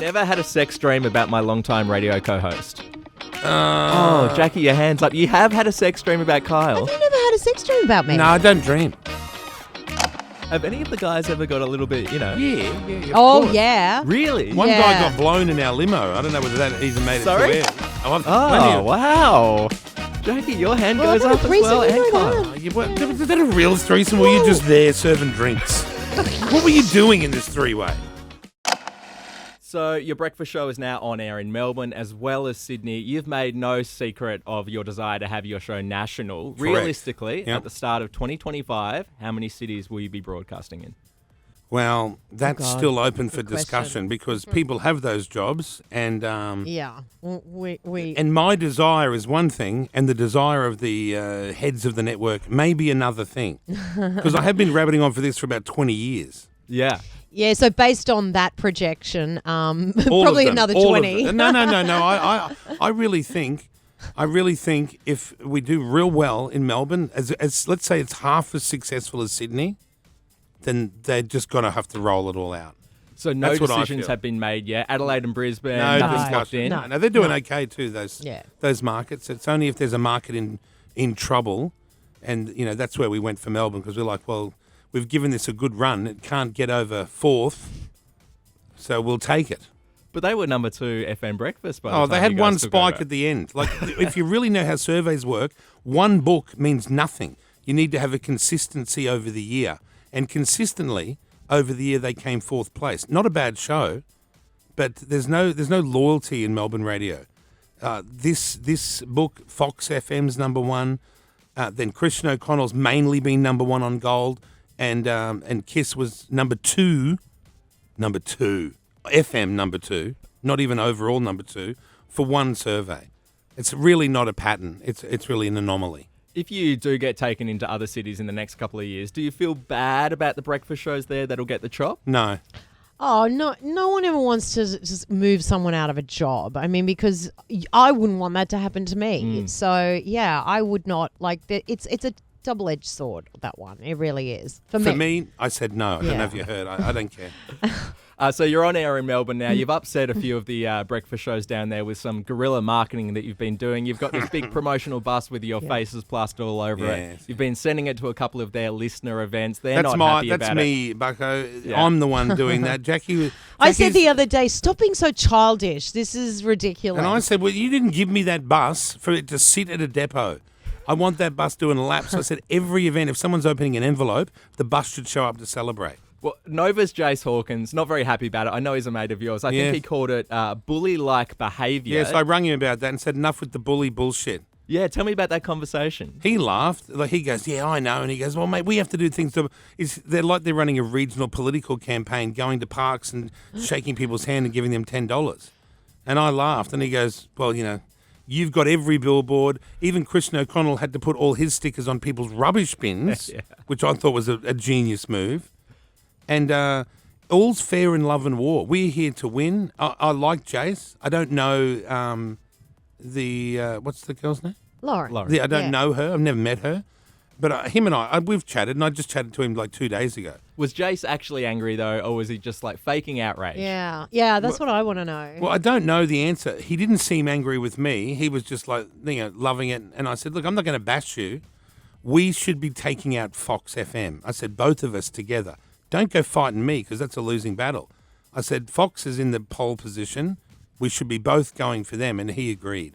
Never had a sex dream about my longtime radio co-host. Oh, Jackie, your hand's up. You have had a sex dream about Kyle. Have you never had a sex dream about me? No, I don't dream. Have any of the guys ever got a little bit, Yeah. Of course. Yeah. Really? One guy got blown in our limo. I don't know whether that even made it Sorry? to air. Oh, wow. Jackie, your hand goes up as well, and Kyle. Was that a real threesome, or were you just there serving drinks? What were you doing in this three-way? So your breakfast show is now on air in Melbourne as well as Sydney. You've made no secret of your desire to have your show national. Correct. Realistically, Yep. at the start of 2025, how many cities will you be broadcasting in? Well, that's still open for Good question. discussion because people have those jobs, and Yeah. We and my desire is one thing, and the desire of the heads of the network may be another thing. Because I have been rabbiting on for this for about 20 years. Yeah. Yeah, so based on that projection, All probably of them, another all of 20. them. No. I really think if we do real well in Melbourne, as let's say it's half as successful as Sydney, then they're just going to have to roll it all out. So no That's what I decisions feel. have been made yet. Adelaide and Brisbane, No nothing's discussion. locked in. No, they're doing okay too. Yeah. Those markets. It's only if there's a market in trouble, and that's where we went for Melbourne because we're like, well, we've given this a good run. It can't get over fourth, so we'll take it. But they were number 2 FM breakfast. By the Oh, time they had you guys one took spike over. at the end. Like, if you really know how surveys work, one book means nothing. You need to have a consistency over the year, and consistently over the year they came fourth place. Not a bad show, but there's no loyalty in Melbourne radio. This book, Fox FM's number 1. Then Christian O'Connell's mainly been number 1 on Gold, and Kiss was number 2, FM number 2, not even overall number 2 for one survey. It's really not a pattern. It's really an anomaly. If you do get taken into other cities in the next couple of years, do you feel bad about the breakfast shows there that'll get the chop? No. Oh, no one ever wants to just move someone out of a job. I mean, because I wouldn't want that to happen to me. So, yeah, I would not. Like, it's a double-edged sword, that one. It really is. For me, I said no. I don't know if you heard. I don't care. So you're on air in Melbourne now. You've upset a few of the breakfast shows down there with some guerrilla marketing that you've been doing. You've got this big promotional bus with your faces plastered all over it. You've been sending it to a couple of their listener events. They're not happy about it. That's me, Bucko. Yeah. I'm the one doing that. Jackie. I said the other day, stop being so childish. This is ridiculous. And I said, well, you didn't give me that bus for it to sit at a depot. I want that bus doing a lap. So I said, every event, if someone's opening an envelope, the bus should show up to celebrate. Well, Nova's Jace Hawkins, not very happy about it. I know he's a mate of yours. I think he called it bully-like behaviour. Yes, I rang him about that and said, enough with the bully bullshit. Yeah, tell me about that conversation. He laughed. Like, he goes, yeah, I know. And he goes, well, mate, we have to do things. They're like they're running a regional political campaign, going to parks and shaking people's hand and giving them $10. And I laughed. And he goes, well, you've got every billboard. Even Christian O'Connell had to put all his stickers on people's rubbish bins, which I thought was a genius move. And all's fair in love and war. We're here to win. I like Jace. I don't know what's the girl's name? Lauren. I don't know her. I've never met her. But him and we've chatted, and I just chatted to him like 2 days ago. Was Jace actually angry, though, or was he just like faking outrage? Yeah, that's what I want to know. Well, I don't know the answer. He didn't seem angry with me. He was just like, loving it. And I said, look, I'm not going to bash you. We should be taking out Fox FM. I said, both of us together. Don't go fighting me because that's a losing battle. I said, Fox is in the pole position. We should be both going for them. And he agreed.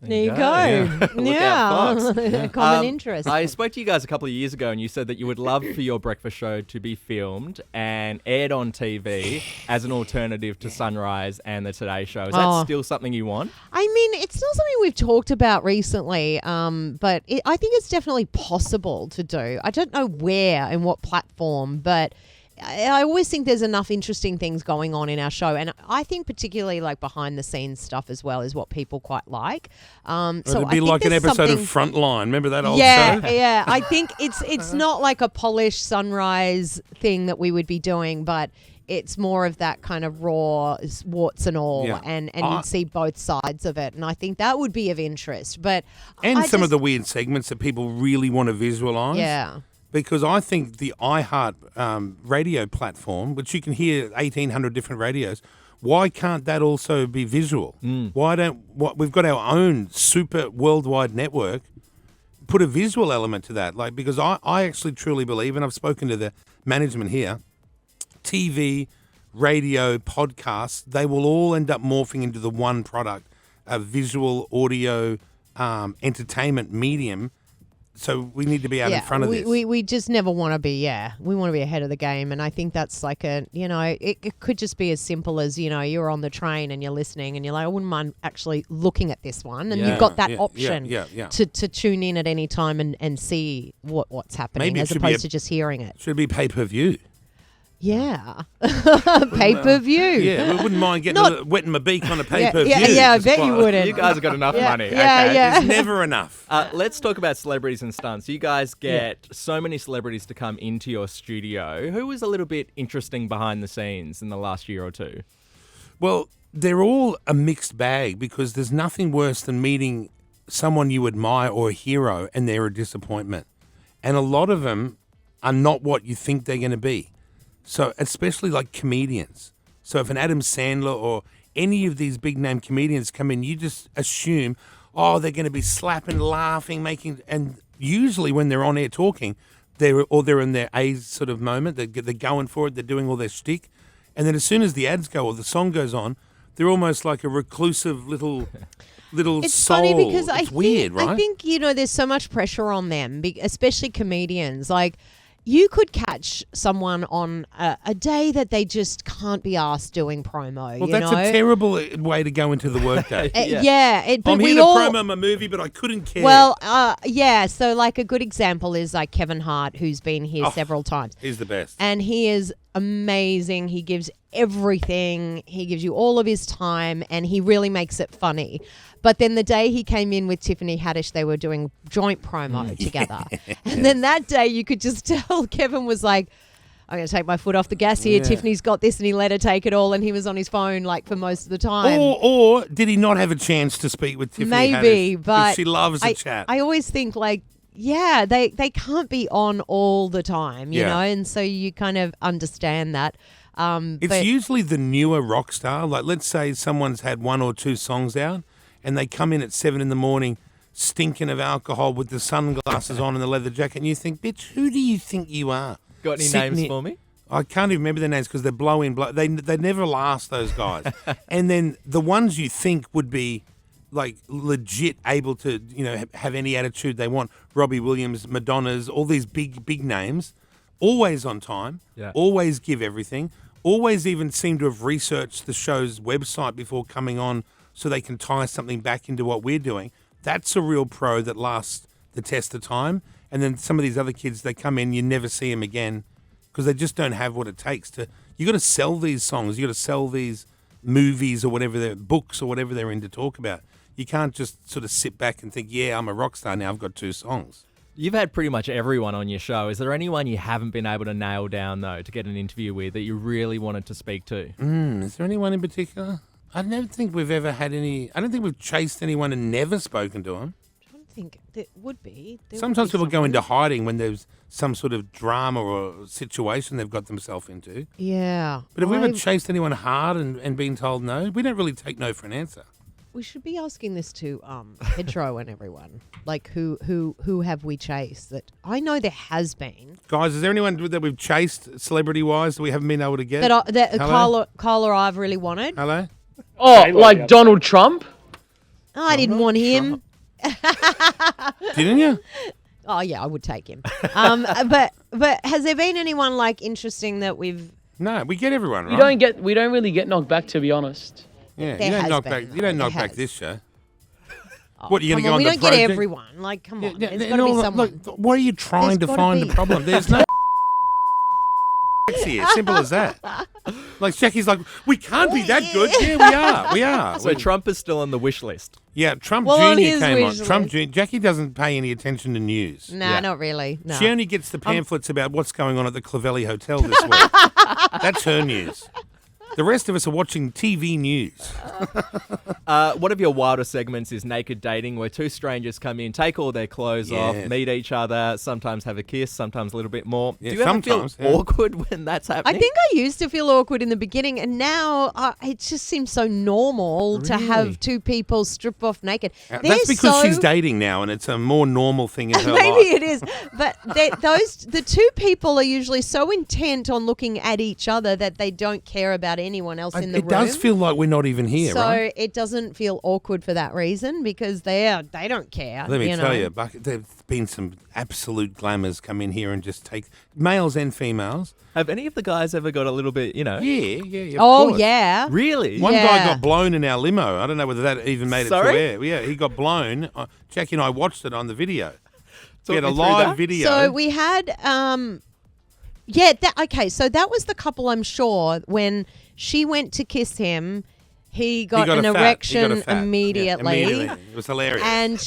There you go. Yeah. Look out, Fox. Common interest. I spoke to you guys a couple of years ago and you said that you would love for your breakfast show to be filmed and aired on TV as an alternative to Sunrise and the Today Show. Is that still something you want? I mean, it's not something we've talked about recently, but I think it's definitely possible to do. I don't know where and what platform, but I always think there's enough interesting things going on in our show, and I think particularly like behind the scenes stuff as well is what people quite like. So it'd be like an episode of Frontline. Remember that old show? Yeah. I think it's not like a polished Sunrise thing that we would be doing, but it's more of that kind of raw warts and all, and you'd see both sides of it, and I think that would be of interest. But some of the weird segments that people really want to visualise. Yeah. Because I think the iHeart radio platform, which you can hear 1,800 different radios, Why can't that also be visual? We've got our own super worldwide network. Put a visual element to that, because I actually truly believe, and I've spoken to the management here, TV, radio, podcasts, they will all end up morphing into the one product, a visual, audio, entertainment medium. So we need to be out in front of this. We just never want to be, we want to be ahead of the game. And I think that's like it could just be as simple as, you're on the train and you're listening and you're like, I wouldn't mind actually looking at this one. And you've got that option to tune in at any time and see what's happening as opposed to just hearing it. Should be pay-per-view. Yeah. Pay-per-view. Yeah, we wouldn't mind wetting my beak on a pay-per-view. Yeah, I bet you wouldn't. You guys have got enough money. Yeah. There's never enough. Let's talk about celebrities and stunts. You guys get so many celebrities to come into your studio. Who was a little bit interesting behind the scenes in the last year or two? Well, they're all a mixed bag because there's nothing worse than meeting someone you admire or a hero and they're a disappointment. And a lot of them are not what you think they're going to be. So especially like comedians. So if an Adam Sandler or any of these big name comedians come in, you just assume, they're going to be slapping, laughing, and usually when they're on air talking, they're in their A sort of moment. They're going for it. They're doing all their shtick. And then as soon as the ads go or the song goes on, they're almost like a reclusive little it's soul. funny because it's weird, right? I think, there's so much pressure on them, especially comedians. Like, you could catch someone on a day that they just can't be asked doing promo. Well, that's a terrible way to go into the workday. But I'm here to promo my movie, but I couldn't care. Well, so like a good example is like Kevin Hart, who's been here several times. He's the best. And he is amazing. He gives everything. He gives you all of his time and he really makes it funny. But then the day he came in with Tiffany Haddish, they were doing joint promo together. And then that day you could just tell Kevin was like, I'm going to take my foot off the gas here. Tiffany's got this, and he let her take it all, and he was on his phone like for most of the time. Or did he not have a chance to speak with Tiffany Maybe, Haddish? but she loves a chat. I always think like, they can't be on all the time, you know, and so you kind of understand that. It's usually the newer rock star. Like, let's say someone's had 1 or 2 songs out, and they come in at 7 a.m, stinking of alcohol with the sunglasses on and the leather jacket, and you think, bitch, who do you think you are? Got any names for me? I can't even remember their names because they're they never last, those guys. And then the ones you think would be like legit able to, have any attitude they want, Robbie Williams, Madonna's, all these big names, always on time, always give everything, always even seem to have researched the show's website before coming on so they can tie something back into what we're doing. That's a real pro that lasts the test of time. And then some of these other kids, they come in, you never see them again because they just don't have what it takes to. You got to sell these songs, you got to sell these movies or whatever they're books or whatever they're in to talk about. You can't just sort of sit back and think, I'm a rock star now. I've got 2 songs. You've had pretty much everyone on your show. Is there anyone you haven't been able to nail down though to get an interview with that you really wanted to speak to? Is there anyone in particular? I don't think we've ever had any. I don't think we've chased anyone and never spoken to them. I don't think there would be. Sometimes people go into hiding when there's some sort of drama or situation they've got themselves into. Yeah. But have we ever chased anyone hard and been told no? We don't really take no for an answer. We should be asking this to Pedro and everyone. Like, who have we chased? That I know there has been. Guys, is there anyone that we've chased celebrity-wise that we haven't been able to get? That Kyle or I've really wanted? Hello? Oh, like Donald Trump? I didn't want him. Didn't you? Oh, yeah, I would take him. But has there been anyone, like, interesting that we've... No, we get everyone, right? We don't really get knocked back, to be honest. Yeah, There you don't has knock been, back. though. You don't knock There back has. this show. Oh, What, are you going to come go on, on we the don't project? get everyone. Like, come on. Yeah, There's and got to be all- someone. Look, what are you trying There's to gotta find be. the problem? There's no here. Simple as that. Like, Jackie's like, we can't be that good. Yeah, we are. So Trump is still on the wish list. Yeah, Trump Well, on Jr. his came on. wish Trump list. Jr. Jackie doesn't pay any attention to news. Nah, not really. No. She only gets the pamphlets about what's going on at the Clavelli Hotel this week. That's her news. The rest of us are watching TV news. One of your wilder segments is naked dating, where two strangers come in, take all their clothes off, meet each other, sometimes have a kiss, sometimes a little bit more. Yeah, Do you ever feel sometimes, yeah. awkward when that's happening? I think I used to feel awkward in the beginning, and now it just seems so normal to have two people strip off naked. That's because she's dating now, and it's a more normal thing in her life. Maybe it is, but the two people are usually so intent on looking at each other that they don't care about anyone else in the room. It does feel like we're not even here, right? So it doesn't feel awkward for that reason because they don't care. Let me tell you, Buck, there's been some absolute glamours come in here and just take males and females. Have any of the guys ever got a little bit, Yeah. Of Oh, course. yeah. Really? One guy got blown in our limo. I don't know whether that even made it to Sorry? air. Yeah, he got blown. Jackie and I watched it on the video. We Talk had a me through live that. video. So we had, so that was the couple, I'm sure, when she went to kiss him, he got an erection immediately. Yeah, immediately. It was hilarious. And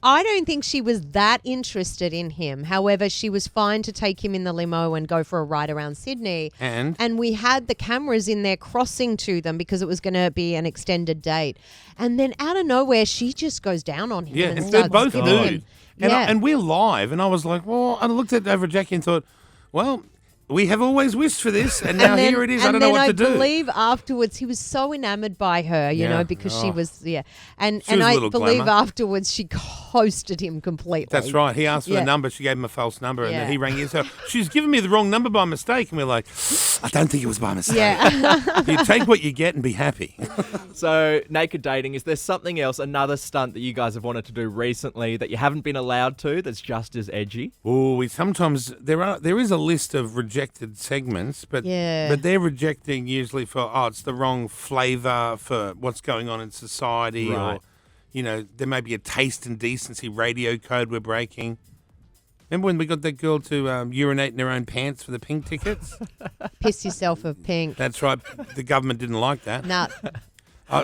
I don't think she was that interested in him. However, she was fine to take him in the limo and go for a ride around Sydney. And we had the cameras in there crossing to them because it was going to be an extended date. And then out of nowhere, she just goes down on him. Yeah, and and starts they're both giving nude. him- And, Yeah. and we're live, and I was like, well, I looked at over at Jackie and thought, well, we have always wished for this, and now here it is. I don't know what to do. And then I believe afterwards he was so enamored by her, you know, because she was, And She was a I little believe glamour. afterwards she ghosted him completely. That's right. He asked for Yeah. the number. She gave him a false number, and then Yeah. he rang in. So she's given me the wrong number by mistake, and we're like, I don't think it was by mistake. Yeah. You take what you get and be happy. So, naked dating, is there something else, another stunt that you guys have wanted to do recently that you haven't been allowed to that's just as edgy? Oh, we sometimes there is a list of rejected segments, but they're rejecting usually for it's the wrong flavour for what's going on in society, Right. or there may be a taste and decency radio code we're breaking. Remember when we got that girl to urinate in her own pants for the pink tickets? Piss yourself of pink. That's right. The government didn't like that. Nah.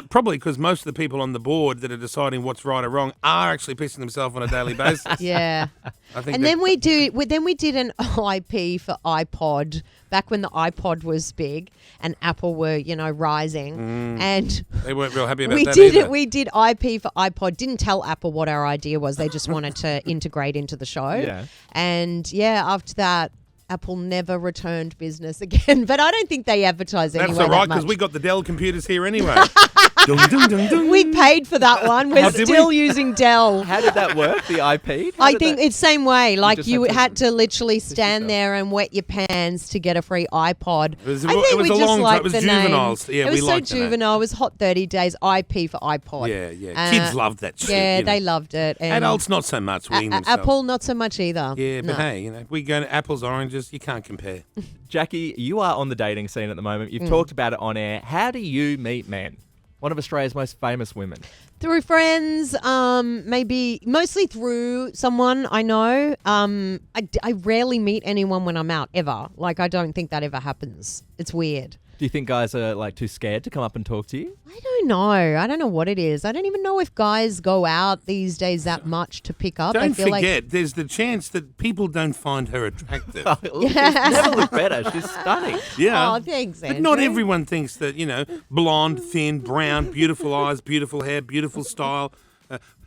Probably because most of the people on the board that are deciding what's right or wrong are actually pissing themselves on a daily basis. Yeah. I think And then we did an IP for iPod back when the iPod was big and Apple were, rising. And they weren't real happy about we that did either. it. We did IP for iPod. Didn't tell Apple what our idea was. They just wanted to integrate into the show. Yeah. And after that, Apple never returned business again. But I don't think they advertise That's anywhere all right, that because much. we got the Dell computers here anyway. Dung, dung, dung, dung. We paid for that one. We're did still we? using Dell. How did that work, the IP? How I did think that- it's same way. Like just you had to had to literally yourself. stand there and wet your pants to get a free iPod. It was- I it think was we a just long time. liked It was the juveniles. name. Yeah, it we was so liked the name. juvenile. It was Hot 30 Days IP for iPod. Yeah. Kids loved that shit. Yeah, you know. they loved it. And Adults not so much. Weeing themselves. Apple not so much either. Yeah, but No. hey, we go to apples, oranges. You can't compare. Jackie, you are on the dating scene at the moment. Mm. You've talked about it on air. How do you meet men? One of Australia's most famous women. Through friends, maybe mostly through someone I know. I rarely meet anyone when I'm out, ever. Like, I don't think that ever happens. It's weird. Do you think guys are too scared to come up and talk to you? I don't know. I don't know what it is. I don't even know if guys go out these days that much to pick up. I Don't feel forget, there's the chance that people don't find her attractive. She's never looked better. She's stunning. Yeah. Oh, thanks, But not Andrew. everyone thinks that, blonde, thin, brown, beautiful eyes, beautiful hair, beautiful style,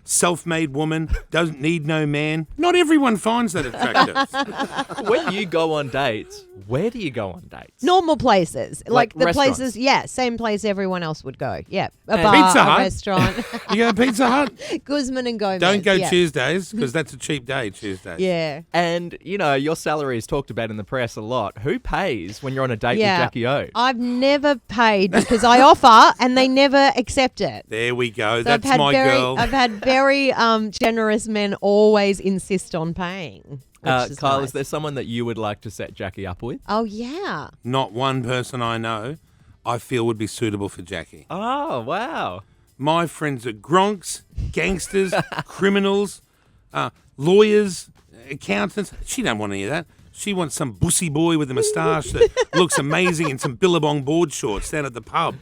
self-made woman, doesn't need no man. Not everyone finds that attractive. When you go on dates, where do you go on dates? Normal places. Like the restaurants? places, same place everyone else would go. Yeah. A And bar, Pizza a Hut? restaurant. You go to Pizza Hut? Guzman and Gomez. Don't go yeah. Tuesdays, because that's a cheap day, Tuesdays. Yeah. And, your salary is talked about in the press a lot. Who pays when you're on a date Yeah. with Jackie O? I've never paid because I offer and they never accept it. There we go. So That's my girl. I've had very generous men always insist on paying. Which is Kyle, nice. is there someone that you would like to set Jackie up with? Oh, yeah. Not one person I know I feel would be suitable for Jackie. Oh, wow. My friends are gronks, gangsters, criminals, lawyers, accountants. She don't want any of that. She wants some bussy boy with a moustache that looks amazing in some Billabong board shorts down at the pub.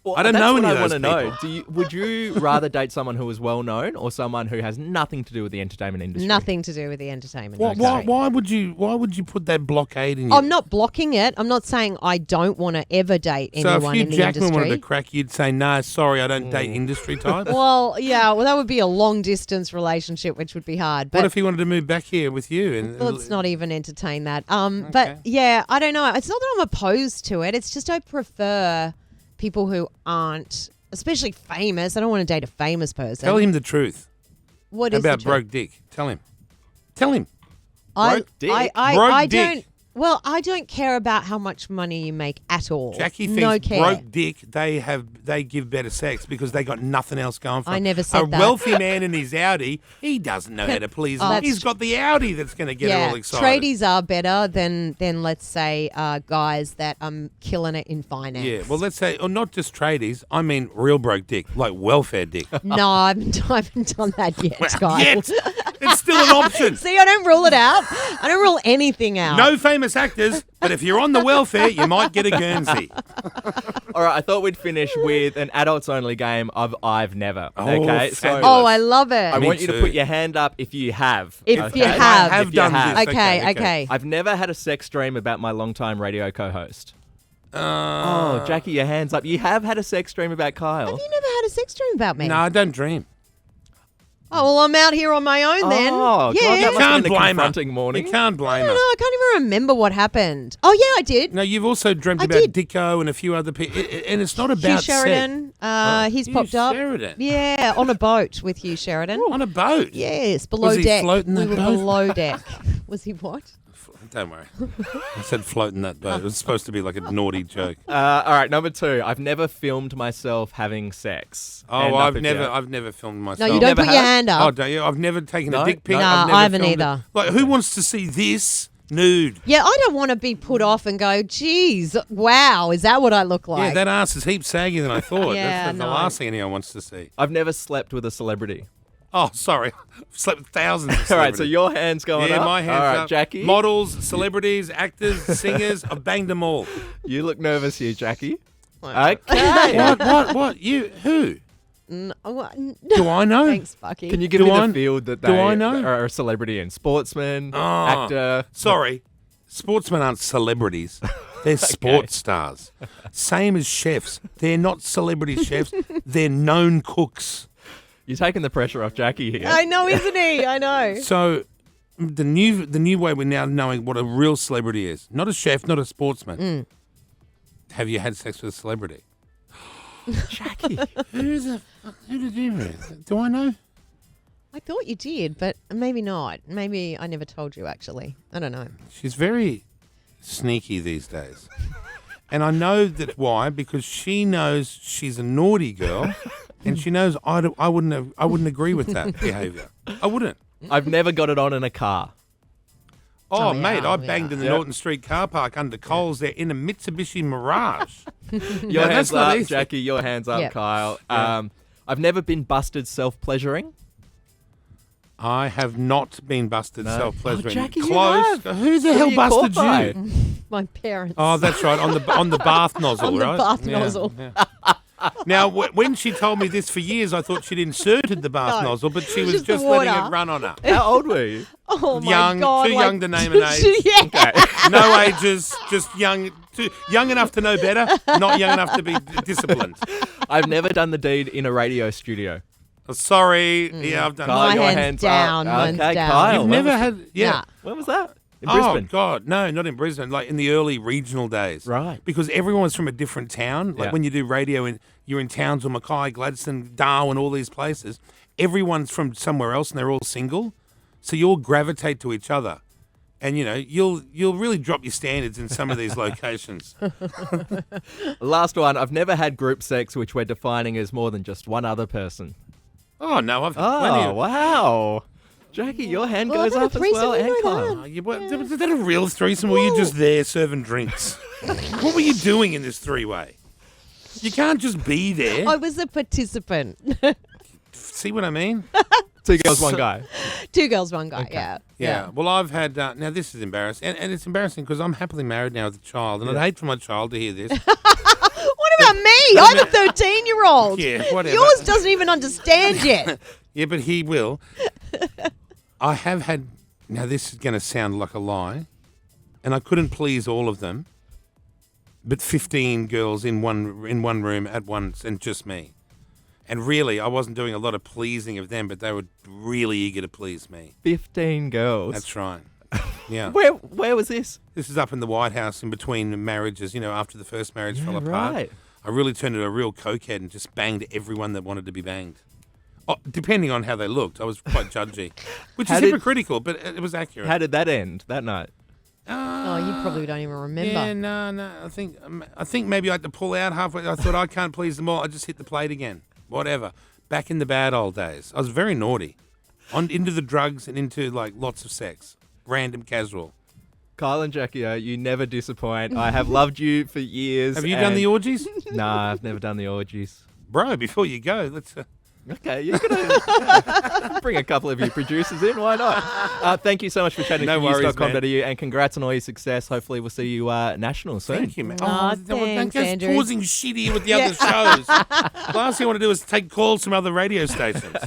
Well, I don't that's know what any of I those want to know. people. Would you rather date someone who is well known or someone who has nothing to do with the entertainment industry? Nothing to do with the entertainment Why, industry. why would you put that blockade in you? I'm not blocking it. I'm not saying I don't want to ever date So anyone if you in the Jackman industry. wanted to crack, you'd say, no, sorry, I don't date industry types. Well, yeah, that would be a long distance relationship, which would be hard. But What if he wanted to move back here with you? And let's not even entertain that. But yeah, I don't know. It's not that I'm opposed to it. It's just I prefer people who aren't, especially famous. I don't want to date a famous person. Tell him the truth What is about the truth? broke dick. Tell him. Tell him. Broke dick? I dick. don't. Well, I don't care about how much money you make at all. Jackie no thinks care. broke dick, they give better sex because they got nothing else going for them. I never said a that. wealthy man in his Audi, he doesn't know how to please them. that's He's got the Audi that's going to get her all excited. tradies are better than let's say guys that are killing it in finance. Yeah, well, let's say, or not just tradies, I mean real broke dick, like welfare dick. No, I haven't done that yet, guys. Yet. It's still an option. See, I don't rule it out. I don't rule anything out. No famous actors, but if you're on the welfare, you might get a Guernsey. All right, I thought we'd finish with an adults-only game of I've Never. Okay, so fabulous. Oh, I love it. I Me want you to too. put your hand up if you have. If okay? you have. I have If you done have. this. Okay. I've never had a sex dream about my longtime radio co-host. Uh, Oh, Jackie, your hand's up. You have had a sex dream about Kyle. Have you never had a sex dream about me? No, I don't dream. Oh, well, I'm out here on my own then. Oh, God, yeah. that You must can't have been a blame her. confronting morning. You can't blame I her. don't know. I can't even remember what happened. Oh, yeah, I did. No, you've also dreamt I about did. Dicko and a few other people, and it's not Hugh about Sheridan. He's Hugh popped up. Sheridan? Yeah, on a boat with Hugh Sheridan. on a boat. Yes, below Was he deck. floating that we were boat? below deck. Was he what? Don't worry. I said floating that boat. It was supposed to be like a naughty joke. All right, number 2. I've never filmed myself having sex. Hand Oh, up I've if never, you have. I've never filmed myself. No, you don't never put your have? hand Oh, up. don't you? I've never taken No? a dick pic. No, I've never I haven't filmed it. either. Like, who wants to see this nude? Yeah, I don't want to be put off and go, geez, wow, is that what I look like? Yeah, that ass is heaps saggier than I thought. Yeah, That's the no. last thing anyone wants to see. I've never slept with a celebrity. Oh, sorry. I've slept with thousands of All right, celebrities. so your hand's going Yeah, up. my hands All right, up. Jackie. Models, celebrities, actors, singers. I've banged them all. You look nervous here, Jackie. Okay. What? You? Who? No, Do I know? Thanks, Bucky. Can you give Do me I- the field that do they I know? are a celebrity in? Sportsman, Oh, actor. Sorry. Sportsmen aren't celebrities. They're sports stars. Same as chefs. They're not celebrity chefs. They're known cooks. You're taking the pressure off Jackie here. I know, isn't he? I know. So the new way we're now knowing what a real celebrity is. Not a chef, not a sportsman. Have you had sex with a celebrity? Jackie. Who did you meet? Do I know? I thought you did, but maybe not. Maybe I never told you, actually. I don't know. She's very sneaky these days. And I know that why, because she knows she's a naughty girl and she knows I wouldn't agree with that behaviour. I wouldn't. I've never got it on in a car. Oh, Oh, mate, yeah, I banged in the Yep. Norton Street car park under Coles there in a Mitsubishi Mirage. Your that's hands not up, easy. Jackie. Your hands up, Yep. Kyle. Yeah. I've never been busted self-pleasuring. I have not been busted No. self-pleasuring. Oh, Jackie, you Close. have. Who the What hell are you caught busted by? you? My parents. Oh, that's right, on the bath nozzle, On the right? bath Yeah, nozzle. yeah. Now, when she told me this for years, I thought she'd inserted the bath No, nozzle, but she it was was just the just letting water. it run on her. How old were you? Oh, my Young, God. too like- young to name an age. yeah. Okay. No ages, just young, young enough to know better, not young enough to be disciplined. I've never done the deed in a radio studio. Oh, sorry, yeah, I've done Kyle, My that. your hand's hands down, up. mine's Okay, down. Kyle. You've when never was- had, yeah. Nah. When was that? In Oh, Brisbane. God, no, not in Brisbane, like in the early regional days. Right. Because everyone's from a different town. Like Yeah. when you do radio and you're in towns or Mackay, Gladstone, Darwin, all these places, everyone's from somewhere else and they're all single. So you all gravitate to each other. And, you know, you'll really drop your standards in some of these locations. Last one. I've never had group sex which we're defining as more than just one other person. Oh, no, I've had plenty Oh, of... wow. Jackie, your hand Well, goes I've had a up as threesome, well. you And know Kyle. that. Oh, was that a real threesome or were you just there serving drinks? What were you doing in this three-way? You can't just be there. I was a participant. See what I mean? 2 girls, 1 guy. 2 girls, 1 guy. Yeah. Yeah. Well, I've had... now, this is embarrassing. And it's embarrassing because I'm happily married now with a child. And I'd hate for my child to hear this. What about me? me. I'm a 13-year-old. Yeah, whatever. Yours doesn't even understand yet. Yeah, but he will. I have had. Now this is going to sound like a lie, and I couldn't please all of them. But 15 girls in one room at once, and just me. And really, I wasn't doing a lot of pleasing of them, but they were really eager to please me. 15 girls. That's right. Yeah. Where was this? This is up in the White House in between marriages, after the first marriage fell apart. Right. I really turned into a real cokehead and just banged everyone that wanted to be banged. Oh, depending on how they looked, I was quite judgy, which is hypocritical, but it was accurate. How did that end that night? Oh, you probably don't even remember. Yeah, no. I think maybe I had to pull out halfway. I thought I can't please them all. I just hit the plate again. Whatever. Back in the bad old days, I was very naughty. Into the drugs and into lots of sex, random, casual. Kyle and Jackie, you never disappoint. I have loved you for years. Have you done the orgies? Nah, I've never done the orgies. Bro, before you go, let's... Okay, you're gonna bring a couple of your producers in. Why not? Thank you so much for chatting to news.com.au, and congrats on all your success. Hopefully, we'll see you national soon. Thank you, man. Thanks, Andrew. Causing shit here with the other shows. Last thing I want to do is take calls from other radio stations.